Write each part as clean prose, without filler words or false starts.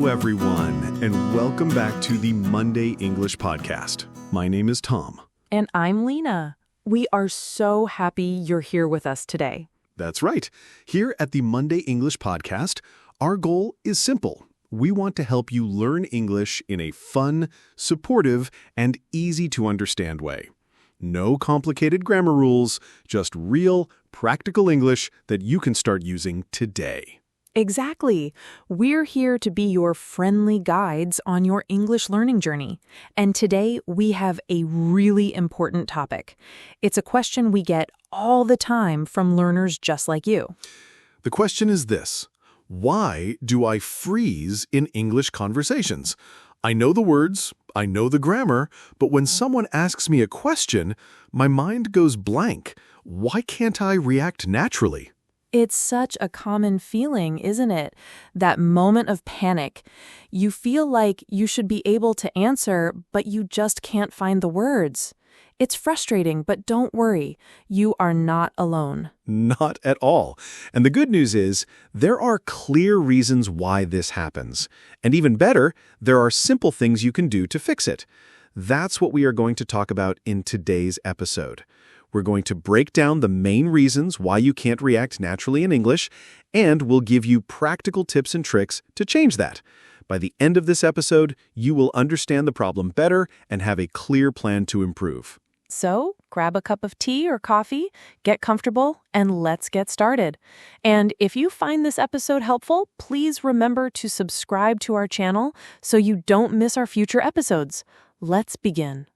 Hello, everyone, and welcome back to the Monday English Podcast. My name is Tom. And I'm Lena. We are so happy you're here with us today. That's right. Here at the Monday English Podcast, our goal is simple. We want to help you learn English in a fun, supportive, and easy-to-understand way. No complicated grammar rules, just real, practical English that you can start using today. Exactly. We're here to be your friendly guides on your English learning journey. And today we have a really important topic. It's a question we get all the time from learners just like you. The question is this: why do I freeze in English conversations? I know the words, I know the grammar, but when someone asks me a question, my mind goes blank. Why can't I react naturally? It's such a common feeling, isn't it? That moment of panic. You feel like you should be able to answer, but you just can't find the words. It's frustrating, but don't worry. You are not alone. Not at all. And the good news is, there are clear reasons why this happens. And even better, there are simple things you can do to fix it. That's what we are going to talk about in today's episode. We're going to break down the main reasons why you can't react naturally in English, and we'll give you practical tips and tricks to change that. By the end of this episode, you will understand the problem better and have a clear plan to improve. So, grab a cup of tea or coffee, get comfortable, and let's get started. And if you find this episode helpful, please remember to subscribe to our channel so you don't miss our future episodes. Let's begin.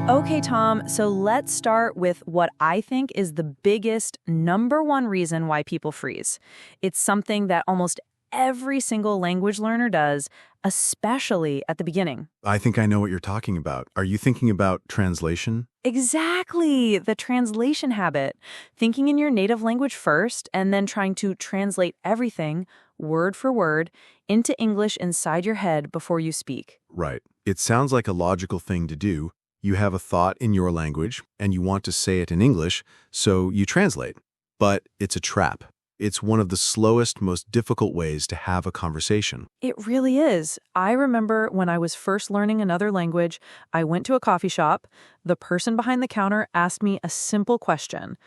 Okay, Tom, so let's start with what I think is the biggest number one reason why people freeze. It's something that almost every single language learner does, especially at the beginning. I think I know what you're talking about. Are you thinking about translation? Exactly, the translation habit. Thinking in your native language first and then trying to translate everything, word for word, into English inside your head before you speak. Right. It sounds like a logical thing to do. You have a thought in your language, and you want to say it in English, so you translate. But it's a trap. It's one of the slowest, most difficult ways to have a conversation. It really is. I remember when I was first learning another language, I went to a coffee shop. The person behind the counter asked me a simple question: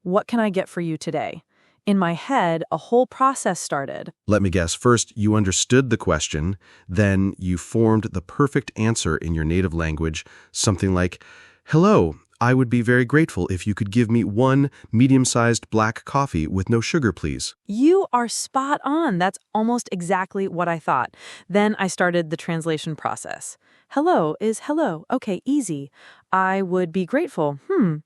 "What can I get for you today?" In my head, a whole process started. Let me guess. First, you understood the question, then you formed the perfect answer in your native language, something like, "Hello, I would be very grateful if you could give me one medium-sized black coffee with no sugar, please." You are spot on. That's almost exactly what I thought. Then I started the translation process. Hello is hello. Okay, easy. I would be grateful.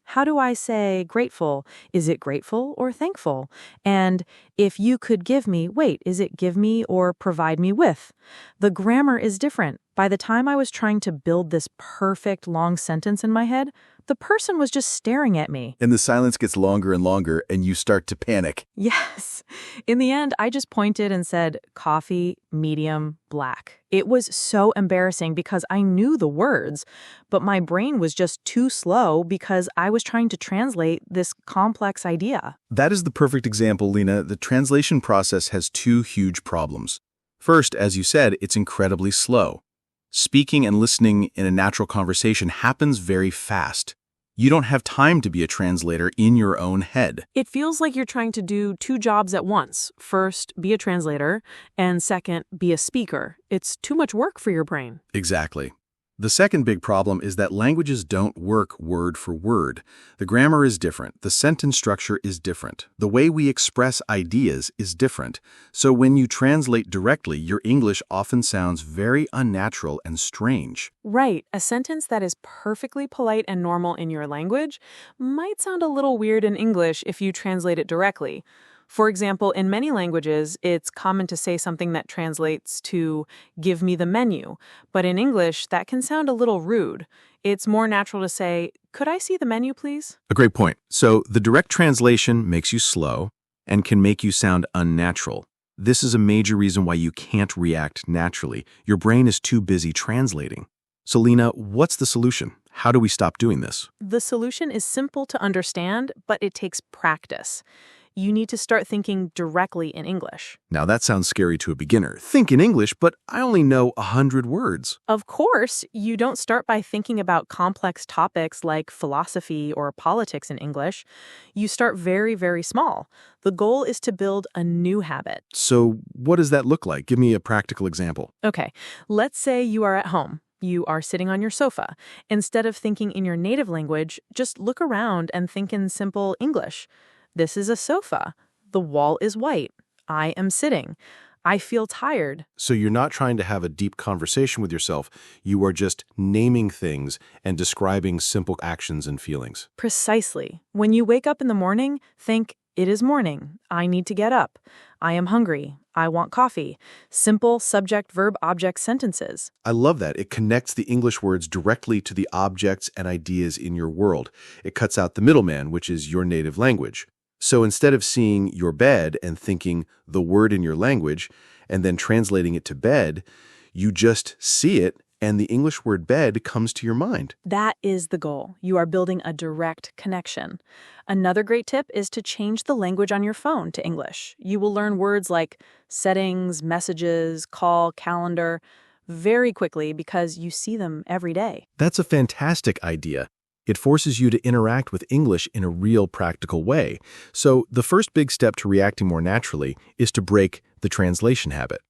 How do I say grateful? Is it grateful or thankful? And if you could give me, is it give me or provide me with? The grammar is different. By the time I was trying to build this perfect long sentence in my head, the person was just staring at me. And the silence gets longer and longer, and you start to panic. Yes. In the end, I just pointed and said, coffee, medium, black. It was so embarrassing because I knew the words, but my brain was just too slow because I was trying to translate this complex idea. That is the perfect example, Lena. The translation process has two huge problems. First, as you said, it's incredibly slow. Speaking and listening in a natural conversation happens very fast. You don't have time to be a translator in your own head. It feels like you're trying to do two jobs at once. First, be a translator, and second, be a speaker. It's too much work for your brain. Exactly. The second big problem is that languages don't work word for word. The grammar is different. The sentence structure is different. The way we express ideas is different. So when you translate directly, your English often sounds very unnatural and strange. Right. A sentence that is perfectly polite and normal in your language might sound a little weird in English if you translate it directly. For example, in many languages, it's common to say something that translates to "give me the menu," but in English, that can sound a little rude. It's more natural to say, "Could I see the menu, please?" A great point. So the direct translation makes you slow and can make you sound unnatural. This is a major reason why you can't react naturally. Your brain is too busy translating. So Lena, what's the solution? How do we stop doing this? The solution is simple to understand, but it takes practice. You need to start thinking directly in English. Now that sounds scary to a beginner. Think in English, but I only know 100 words. Of course, you don't start by thinking about complex topics like philosophy or politics in English. You start very, very small. The goal is to build a new habit. So what does that look like? Give me a practical example. Okay, let's say you are at home. You are sitting on your sofa. Instead of thinking in your native language, just look around and think in simple English. This is a sofa. The wall is white. I am sitting. I feel tired. So you're not trying to have a deep conversation with yourself. You are just naming things and describing simple actions and feelings. Precisely. When you wake up in the morning, think, it is morning. I need to get up. I am hungry. I want coffee. Simple subject, verb, object sentences. I love that. It connects the English words directly to the objects and ideas in your world. It cuts out the middleman, which is your native language. So instead of seeing your bed and thinking the word in your language and then translating it to bed, you just see it and the English word bed comes to your mind. That is the goal. You are building a direct connection. Another great tip is to change the language on your phone to English. You will learn words like settings, messages, call, calendar very quickly because you see them every day. That's a fantastic idea. It forces you to interact with English in a real practical way. So the first big step to reacting more naturally is to break the translation habit.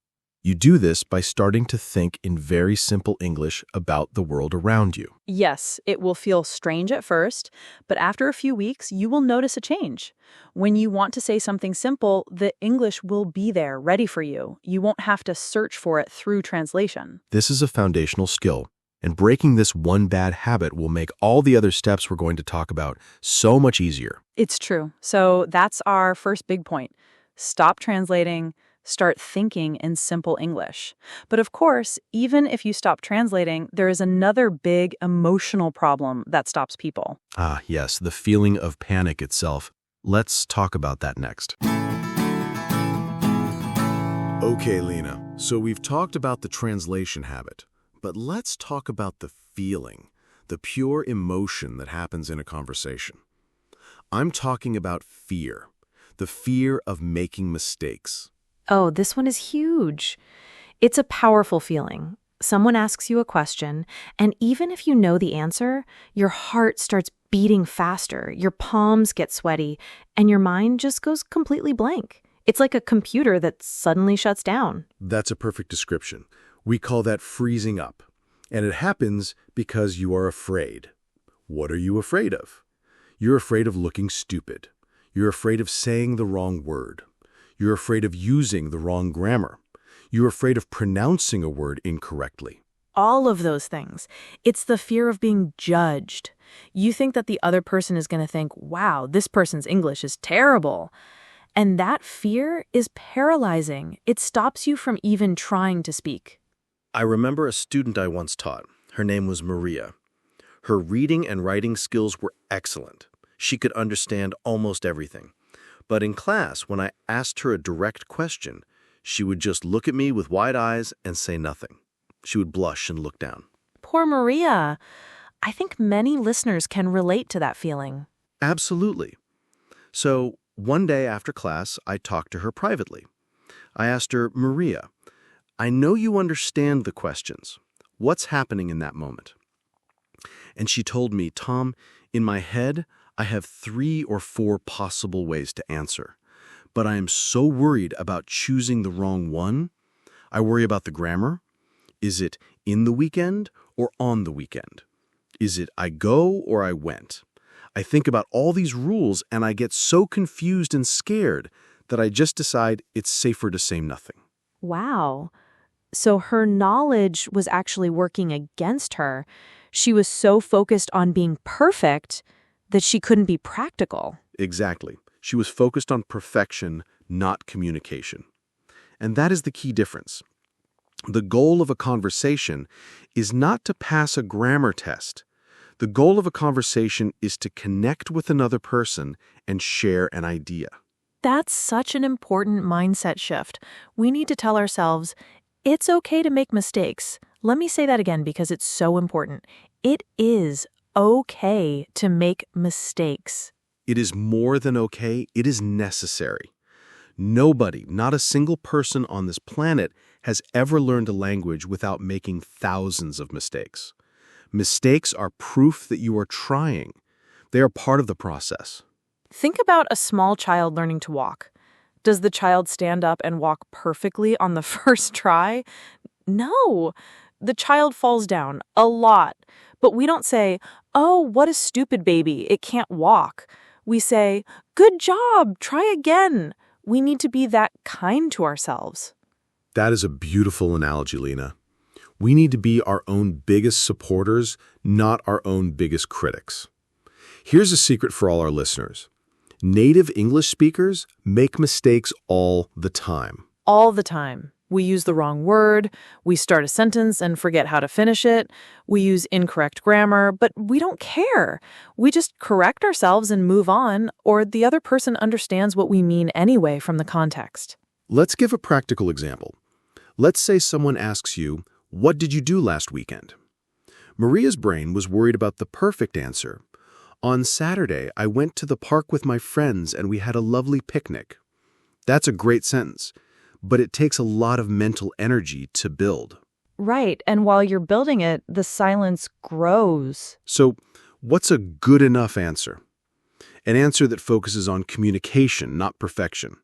You do this by starting to think in very simple English about the world around you. Yes, it will feel strange at first, but after a few weeks, you will notice a change. When you want to say something simple, the English will be there, ready for you. You won't have to search for it through translation. This is a foundational skill, and breaking this one bad habit will make all the other steps we're going to talk about so much easier. It's true. So that's our first big point. Stop translating. Start thinking in simple English. But of course, even if you stop translating, there is another big emotional problem that stops people. Ah, yes, the feeling of panic itself. Let's talk about that next. Okay, Lena, so we've talked about the translation habit, but let's talk about the feeling, the pure emotion that happens in a conversation. I'm talking about fear, the fear of making mistakes. Oh, this one is huge. It's a powerful feeling. Someone asks you a question, and even if you know the answer, your heart starts beating faster, your palms get sweaty, and your mind just goes completely blank. It's like a computer that suddenly shuts down. That's a perfect description. We call that freezing up. And it happens because you are afraid. What are you afraid of? You're afraid of looking stupid. You're afraid of saying the wrong word. You're afraid of using the wrong grammar. You're afraid of pronouncing a word incorrectly. All of those things. It's the fear of being judged. You think that the other person is going to think, wow, this person's English is terrible. And that fear is paralyzing. It stops you from even trying to speak. I remember a student I once taught. Her name was Maria. Her reading and writing skills were excellent. She could understand almost everything. But in class, when I asked her a direct question, she would just look at me with wide eyes and say nothing. She would blush and look down. Poor Maria. I think many listeners can relate to that feeling. Absolutely. So one day after class, I talked to her privately. I asked her, Maria, I know you understand the questions. What's happening in that moment? And she told me, Tom, in my head, I have 3 or 4 possible ways to answer, but I am so worried about choosing the wrong one. I worry about the grammar. Is it in the weekend or on the weekend? Is it I go or I went? I think about all these rules and I get so confused and scared that I just decide it's safer to say nothing. Wow. So her knowledge was actually working against her. She was so focused on being perfect that she couldn't be practical. Exactly. She was focused on perfection, not communication. And that is the key difference. The goal of a conversation is not to pass a grammar test. The goal of a conversation is to connect with another person and share an idea. That's such an important mindset shift. We need to tell ourselves, it's okay to make mistakes. Let me say that again because it's so important. It is okay to make mistakes. It is more than okay, it is necessary. Nobody, not a single person on this planet, has ever learned a language without making thousands of mistakes. Mistakes are proof that you are trying. They are part of the process. Think about a small child learning to walk. Does the child stand up and walk perfectly on the first try? No. The child falls down a lot. But we don't say, "Oh, what a stupid baby, it can't walk." We say, "Good job, try again." We need to be that kind to ourselves. That is a beautiful analogy, Lena. We need to be our own biggest supporters, not our own biggest critics. Here's a secret for all our listeners. Native English speakers make mistakes all the time. All the time. We use the wrong word, we start a sentence and forget how to finish it, we use incorrect grammar, but we don't care. We just correct ourselves and move on, or the other person understands what we mean anyway from the context. Let's give a practical example. Let's say someone asks you, "What did you do last weekend?" Maria's brain was worried about the perfect answer. "On Saturday, I went to the park with my friends and we had a lovely picnic." That's a great sentence, but it takes a lot of mental energy to build. Right, and while you're building it, the silence grows. So, what's a good enough answer? An answer that focuses on communication, not perfection.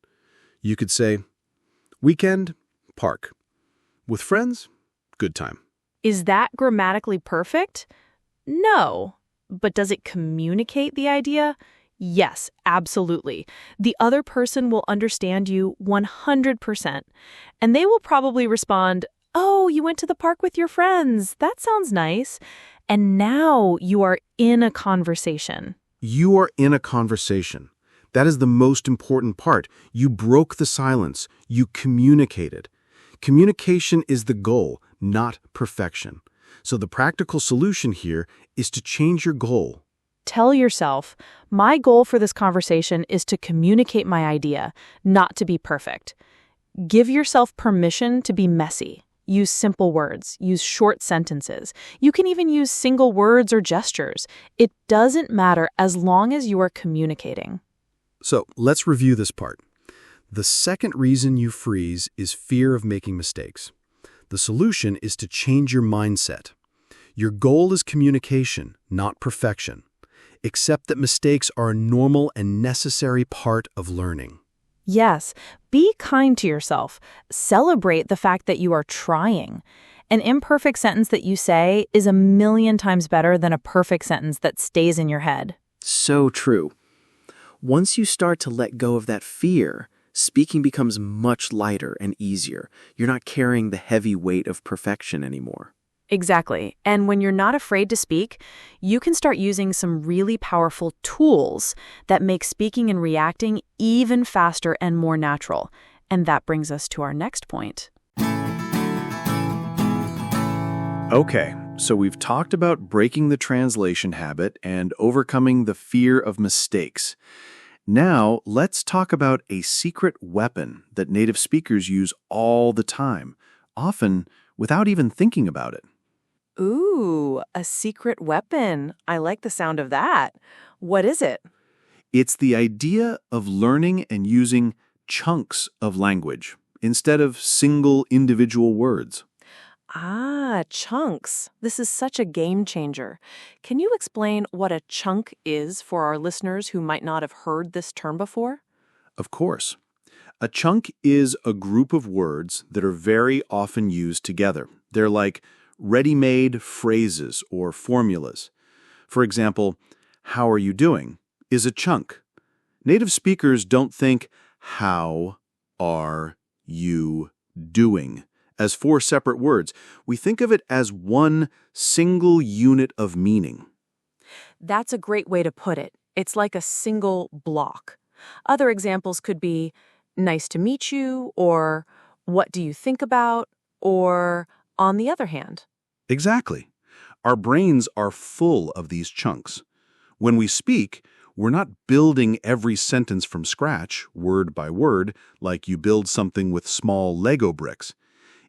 You could say, "Weekend, park. With friends, good time." Is that grammatically perfect? No. But does it communicate the idea? Yes, absolutely. The other person will understand you 100%. And they will probably respond, "Oh, you went to the park with your friends. That sounds nice." And now you are in a conversation. You are in a conversation. That is the most important part. You broke the silence. You communicated. Communication is the goal, not perfection. So the practical solution here is to change your goal. Tell yourself, my goal for this conversation is to communicate my idea, not to be perfect. Give yourself permission to be messy. Use simple words. Use short sentences. You can even use single words or gestures. It doesn't matter as long as you are communicating. So let's review this part. The second reason you freeze is fear of making mistakes. The solution is to change your mindset. Your goal is communication, not perfection. Accept that mistakes are a normal and necessary part of learning. Yes, be kind to yourself. Celebrate the fact that you are trying. An imperfect sentence that you say is 1,000,000 times better than a perfect sentence that stays in your head. So true. Once you start to let go of that fear, speaking becomes much lighter and easier. You're not carrying the heavy weight of perfection anymore. Exactly. And when you're not afraid to speak, you can start using some really powerful tools that make speaking and reacting even faster and more natural. And that brings us to our next point. Okay, so we've talked about breaking the translation habit and overcoming the fear of mistakes. Now, let's talk about a secret weapon that native speakers use all the time, often without even thinking about it. Ooh, a secret weapon. I like the sound of that. What is it? It's the idea of learning and using chunks of language instead of single individual words. Ah, chunks. This is such a game changer. Can you explain what a chunk is for our listeners who might not have heard this term before? Of course. A chunk is a group of words that are very often used together. They're like ready-made phrases or formulas. For example, "How are you doing?" is a chunk. Native speakers don't think, "How are you doing?" as 4 separate words. We think of it as one single unit of meaning. That's a great way to put it. It's like a single block. Other examples could be, "Nice to meet you," or "What do you think about?" or "On the other hand." Exactly. Our brains are full of these chunks. When we speak, we're not building every sentence from scratch, word by word, like you build something with small Lego bricks.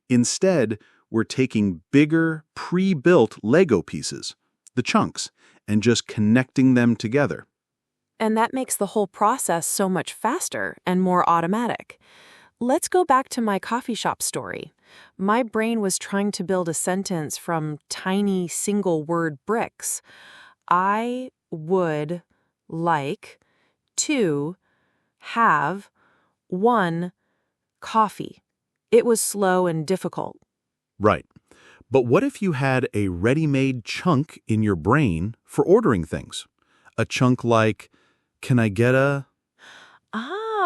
Instead, we're taking bigger, pre-built Lego pieces, the chunks, and just connecting them together. and that makes the whole process so much faster and more automatic. Let's go back to my coffee shop story. My brain was trying to build a sentence from tiny single-word bricks. I would like to have one coffee. It was slow and difficult. Right. But what if you had a ready-made chunk in your brain for ordering things? A chunk like, can I get a...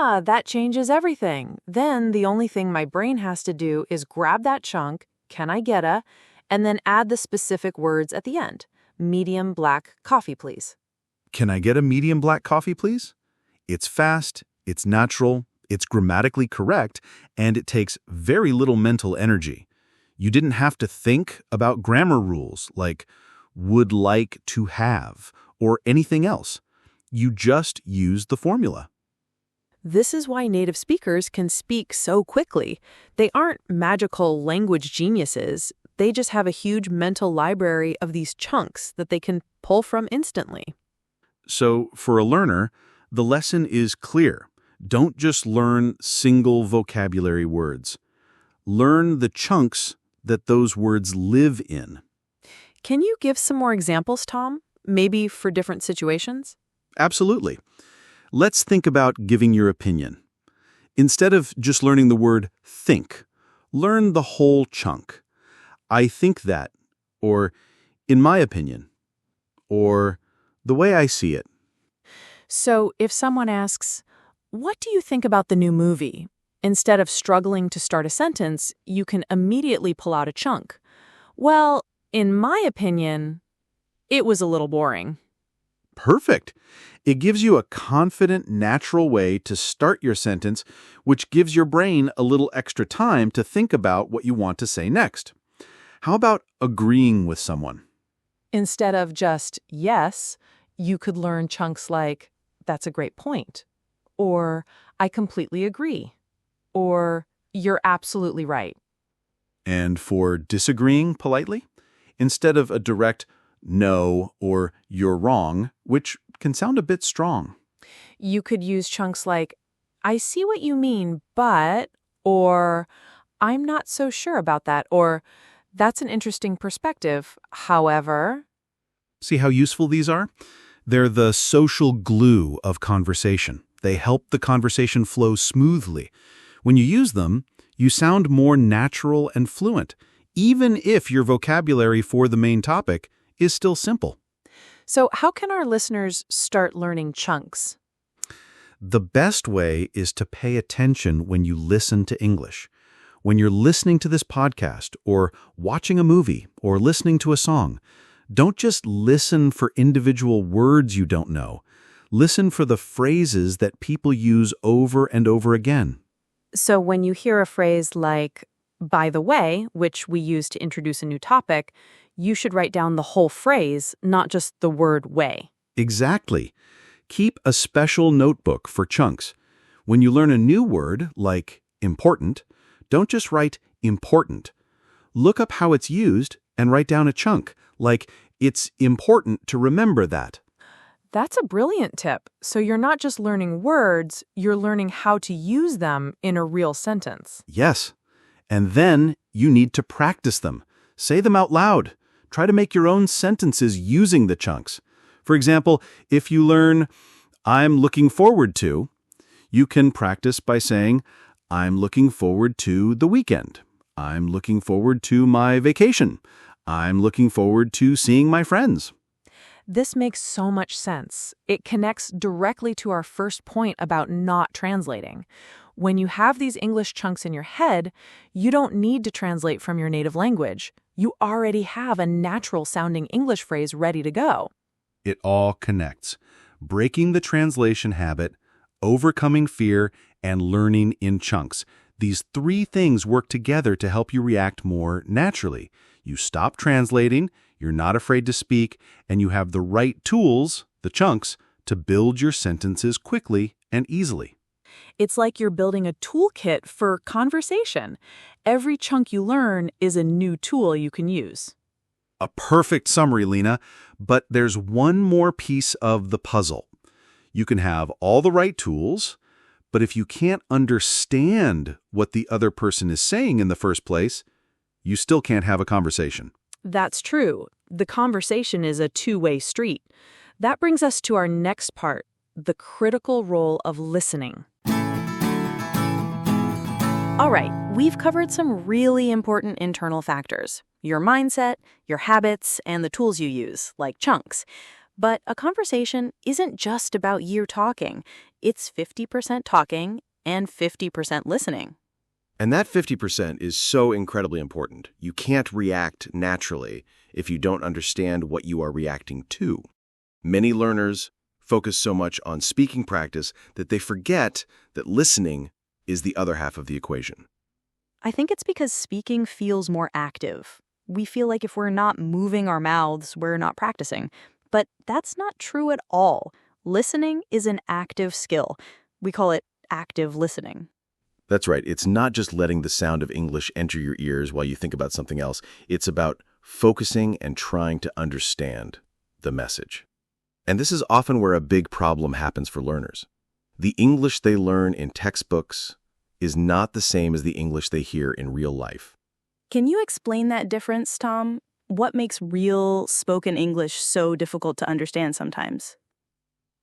That changes everything. Then the only thing my brain has to do is grab that chunk, can I get a, and then add the specific words at the end. Medium black coffee, please. Can I get a medium black coffee, please? It's fast, it's natural, it's grammatically correct, and it takes very little mental energy. You didn't have to think about grammar rules like would like to have or anything else. You just used the formula. This is why native speakers can speak so quickly. They aren't magical language geniuses. They just have a huge mental library of these chunks that they can pull from instantly. So, for a learner, the lesson is clear. Don't just learn single vocabulary words. Learn the chunks that those words live in. Can you give some more examples, Tom? Maybe for different situations? Absolutely. Let's think about giving your opinion. Instead of just learning the word think, learn the whole chunk. I think that, or in my opinion, or the way I see it. So if someone asks, what do you think about the new movie? Instead of struggling to start a sentence, you can immediately pull out a chunk. Well, in my opinion, it was a little boring. Perfect. It gives you a confident, natural way to start your sentence, which gives your brain a little extra time to think about what you want to say next. How about agreeing with someone? Instead of just yes, you could learn chunks like, that's a great point, or I completely agree, or you're absolutely right. And for disagreeing politely, instead of a direct no or you're wrong, which can sound a bit strong. You could use chunks like, I see what you mean, but, or I'm not so sure about that, or that's an interesting perspective. However, See how useful these are? They're the social glue of conversation. They help the conversation flow smoothly. When you use them, you sound more natural and fluent, even if your vocabulary for the main topic is still simple. so how can our listeners start learning chunks? The best way is to pay attention when you listen to English. When you're listening to this podcast or watching a movie or listening to a song, don't just listen for individual words you don't know. Listen for the phrases that people use over and over again. So when you hear a phrase like, by the way, which we use to introduce a new topic, you should write down the whole phrase, not just the word way. Exactly. Keep a special notebook for chunks. When you learn a new word, like important, don't just write important. Look up how it's used and write down a chunk, like it's important to remember that. That's a brilliant tip. So you're not just learning words, you're learning how to use them in a real sentence. Yes. And then you need to practice them. Say them out loud. Try to make your own sentences using the chunks. For example, if you learn, I'm looking forward to, you can practice by saying, I'm looking forward to the weekend. I'm looking forward to my vacation. I'm looking forward to seeing my friends. This makes so much sense. It connects directly to our first point about not translating. When you have these English chunks in your head, you don't need to translate from your native language. You already have a natural-sounding English phrase ready to go. It all connects. Breaking the translation habit, overcoming fear, and learning in chunks. These three things work together to help you react more naturally. You stop translating, you're not afraid to speak, and you have the right tools, the chunks, to build your sentences quickly and easily. It's like you're building a toolkit for conversation. Every chunk you learn is a new tool you can use. A perfect summary, Lena, but there's one more piece of the puzzle. You can have all the right tools, but if you can't understand what the other person is saying in the first place, you still can't have a conversation. That's true. The conversation is a two-way street. That brings us to our next part, the critical role of listening. All right, we've covered some really important internal factors. Your mindset, your habits, and the tools you use, like chunks. But a conversation isn't just about you talking. It's 50% talking and 50% listening. And that 50% is so incredibly important. You can't react naturally if you don't understand what you are reacting to. Many learners focus so much on speaking practice that they forget that listening is the other half of the equation. I think it's because speaking feels more active. We feel like if we're not moving our mouths, we're not practicing. But that's not true at all. Listening is an active skill. We call it active listening. That's right. It's not just letting the sound of English enter your ears while you think about something else. It's about focusing and trying to understand the message. And this is often where a big problem happens for learners. The English they learn in textbooks is not the same as the English they hear in real life. Can you explain that difference, Tom? What makes real spoken English so difficult to understand sometimes?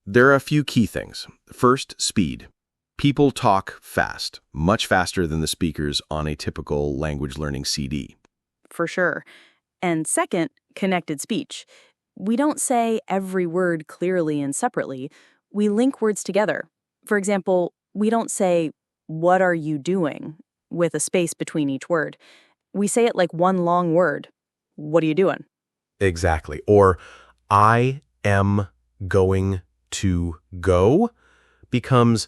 There are a few key things. First, speed. People talk fast, much faster than the speakers on a typical language learning CD. For sure. And second, connected speech. We don't say every word clearly and separately. We link words together. For example, we don't say, "What are you doing?" with a space between each word. We say it like one long word. What are you doing? Exactly. Or, I am going to go becomes,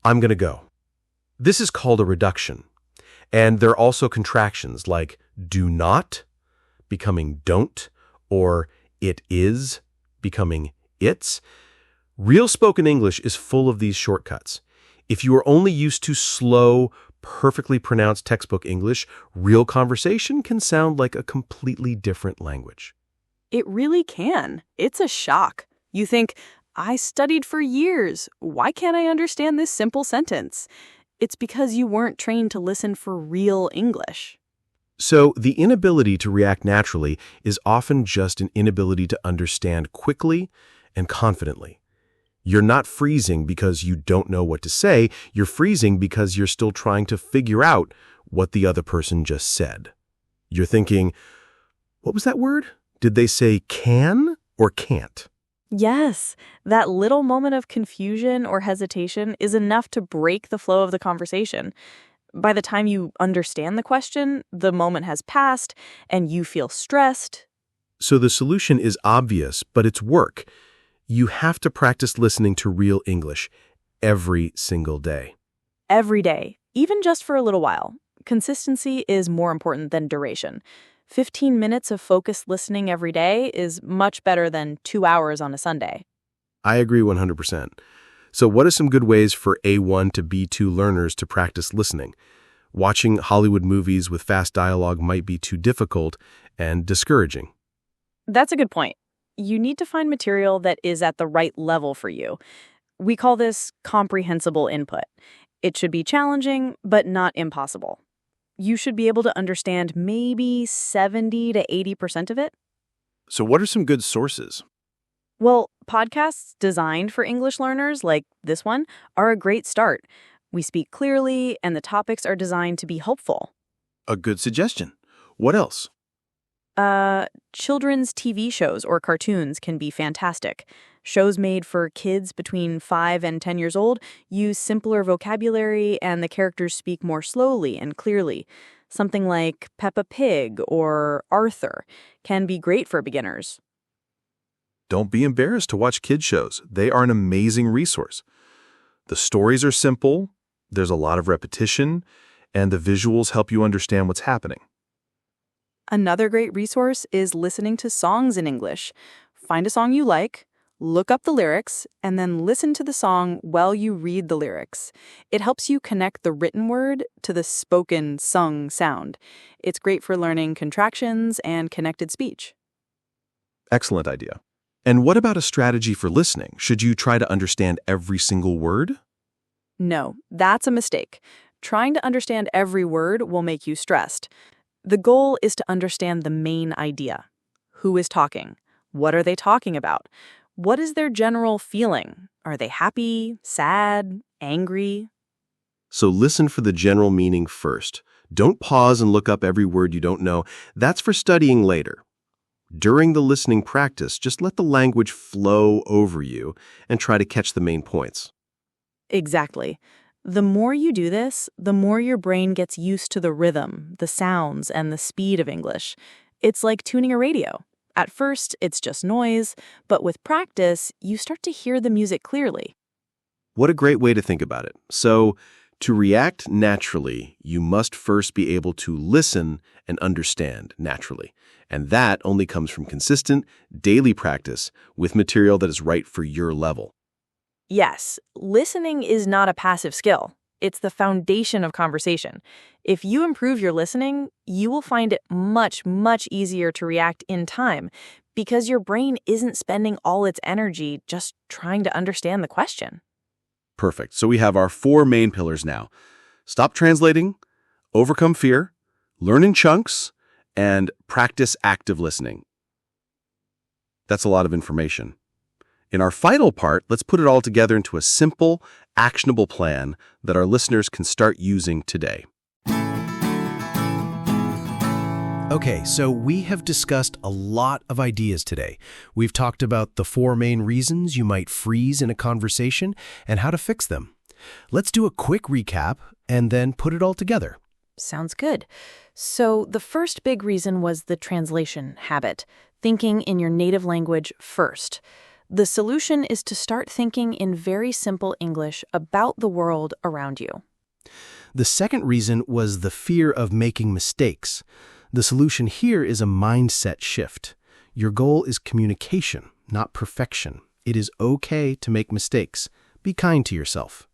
I'm going to go. This is called a reduction. And there are also contractions like do not becoming don't, or it is becoming it's. Real spoken English is full of these shortcuts. If you are only used to slow, perfectly pronounced textbook English, real conversation can sound like a completely different language. It really can. It's a shock. You think, I studied for years. Why can't I understand this simple sentence? It's because you weren't trained to listen for real English. So the inability to react naturally is often just an inability to understand quickly and confidently. You're not freezing because you don't know what to say. You're freezing because you're still trying to figure out what the other person just said. You're thinking, what was that word? Did they say can or can't? Yes, that little moment of confusion or hesitation is enough to break the flow of the conversation. By the time you understand the question, the moment has passed and you feel stressed. So the solution is obvious, but it's work. You have to practice listening to real English every single day. Every day, even just for a little while. Consistency is more important than duration. 15 minutes of focused listening every day is much better than 2 hours on a Sunday. I agree 100%. So what are some good ways for A1 to B2 learners to practice listening? Watching Hollywood movies with fast dialogue might be too difficult and discouraging. That's a good point. You need to find material that is at the right level for you. We call this comprehensible input. It should be challenging, but not impossible. You should be able to understand maybe 70 to 80% of it. So what are some good sources? Well, podcasts designed for English learners, like this one, are a great start. We speak clearly, and the topics are designed to be helpful. A good suggestion. What else? Children's TV shows or cartoons can be fantastic. Shows made for kids between 5 and 10 years old use simpler vocabulary and the characters speak more slowly and clearly. Something like Peppa Pig or Arthur can be great for beginners. Don't be embarrassed to watch kids shows. They are an amazing resource. The stories are simple, there's a lot of repetition, and the visuals help you understand what's happening. Another great resource is listening to songs in English. Find a song you like, look up the lyrics, and then listen to the song while you read the lyrics. It helps you connect the written word to the spoken, sung sound. It's great for learning contractions and connected speech. Excellent idea. And what about a strategy for listening? Should you try to understand every single word? No, that's a mistake. Trying to understand every word will make you stressed. The goal is to understand the main idea. Who is talking? What are they talking about? What is their general feeling? Are they happy, sad, angry? So listen for the general meaning first. Don't pause and look up every word you don't know. That's for studying later. During the listening practice, just let the language flow over you and try to catch the main points. Exactly. The more you do this, the more your brain gets used to the rhythm, the sounds, and the speed of English. It's like tuning a radio. At first, it's just noise, but with practice, you start to hear the music clearly. What a great way to think about it. So, to react naturally, you must first be able to listen and understand naturally. And that only comes from consistent, daily practice with material that is right for your level. Yes, listening is not a passive skill. It's the foundation of conversation. If you improve your listening, you will find it much, much easier to react in time because your brain isn't spending all its energy just trying to understand the question. Perfect. So we have our 4 main pillars now. Stop translating, overcome fear, learn in chunks, and practice active listening. That's a lot of information. In our final part, let's put it all together into a simple, actionable plan that our listeners can start using today. Okay, so we have discussed a lot of ideas today. We've talked about the 4 main reasons you might freeze in a conversation and how to fix them. Let's do a quick recap and then put it all together. Sounds good. So the first big reason was the translation habit, thinking in your native language first. The solution is to start thinking in very simple English about the world around you. The second reason was the fear of making mistakes. The solution here is a mindset shift. Your goal is communication, not perfection. It is okay to make mistakes. Be kind to yourself.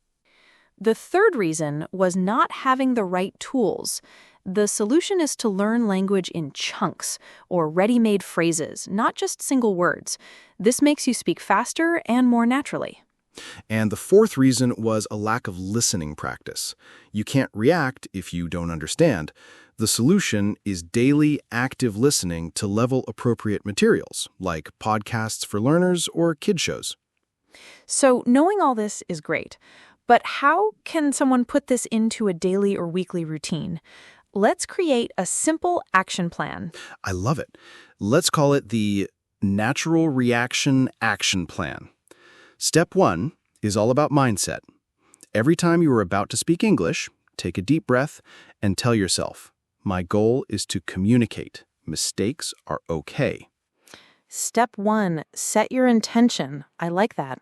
The third reason was not having the right tools. The solution is to learn language in chunks or ready-made phrases, not just single words. This makes you speak faster and more naturally. And the fourth reason was a lack of listening practice. You can't react if you don't understand. The solution is daily active listening to level appropriate materials, like podcasts for learners or kid shows. So knowing all this is great, but how can someone put this into a daily or weekly routine? Let's create a simple action plan. I love it. Let's call it the Natural Reaction Action Plan. Step 1 is all about mindset. Every time you are about to speak English, take a deep breath and tell yourself, my goal is to communicate. Mistakes are okay. Step 1, set your intention. I like that.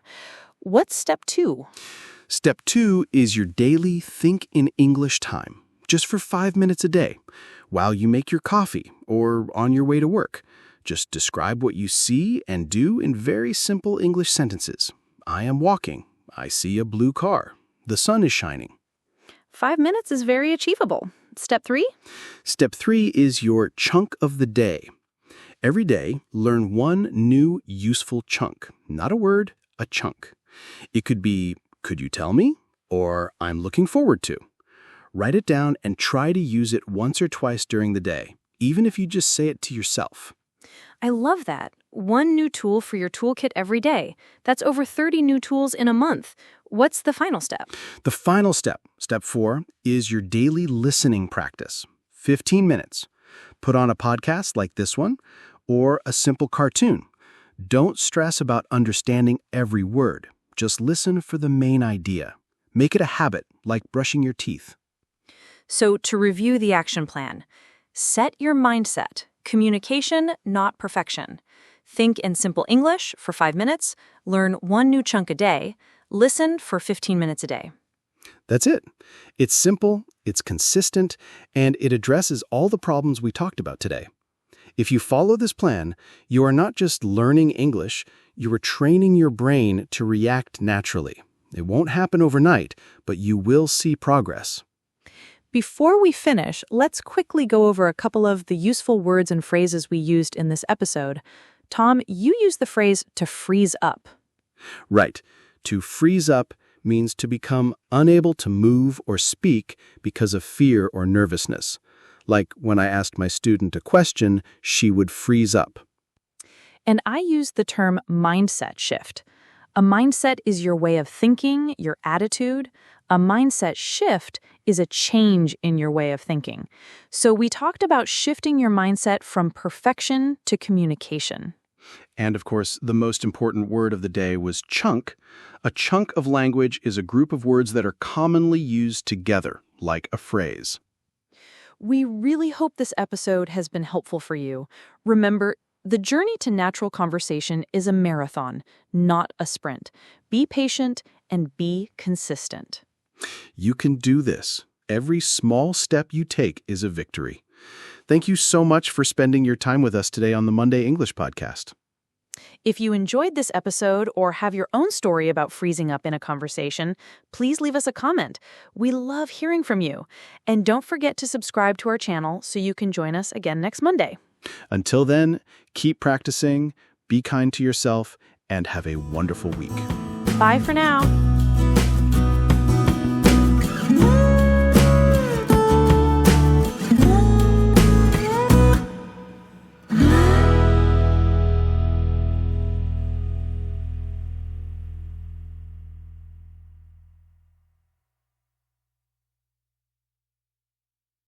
What's step 2? Step 2 is your daily think in English time, just for 5 minutes a day, while you make your coffee or on your way to work. Just describe what you see and do in very simple English sentences. I am walking. I see a blue car. The sun is shining. 5 minutes is very achievable. Step 3? Step 3 is your chunk of the day. Every day, learn one new useful chunk. Not a word, a chunk. It could be, could you tell me? Or I'm looking forward to. Write it down and try to use it once or twice during the day, even if you just say it to yourself. I love that. One new tool for your toolkit every day. That's over 30 new tools in a month. What's the final step? The final step, step 4, is your daily listening practice. 15 minutes. Put on a podcast like this one or a simple cartoon. Don't stress about understanding every word. Just listen for the main idea. Make it a habit, like brushing your teeth. So to review the action plan, set your mindset. Communication, not perfection. Think in simple English for 5 minutes. Learn one new chunk a day. Listen for 15 minutes a day. That's it. It's simple, it's consistent, and it addresses all the problems we talked about today. If you follow this plan, you are not just learning English, you are training your brain to react naturally. It won't happen overnight, but you will see progress. Before we finish, let's quickly go over a couple of the useful words and phrases we used in this episode. Tom, you use the phrase to freeze up. Right. To freeze up means to become unable to move or speak because of fear or nervousness. Like when I asked my student a question, she would freeze up. And I use the term mindset shift. A mindset is your way of thinking, your attitude. A mindset shift is a change in your way of thinking. So we talked about shifting your mindset from perfection to communication. And of course, the most important word of the day was chunk. A chunk of language is a group of words that are commonly used together, like a phrase. We really hope this episode has been helpful for you. Remember, the journey to natural conversation is a marathon, not a sprint. Be patient and be consistent. You can do this. Every small step you take is a victory. Thank you so much for spending your time with us today on the Monday English Podcast. If you enjoyed this episode or have your own story about freezing up in a conversation, please leave us a comment. We love hearing from you. And don't forget to subscribe to our channel so you can join us again next Monday. Until then, keep practicing, be kind to yourself, and have a wonderful week. Bye for now.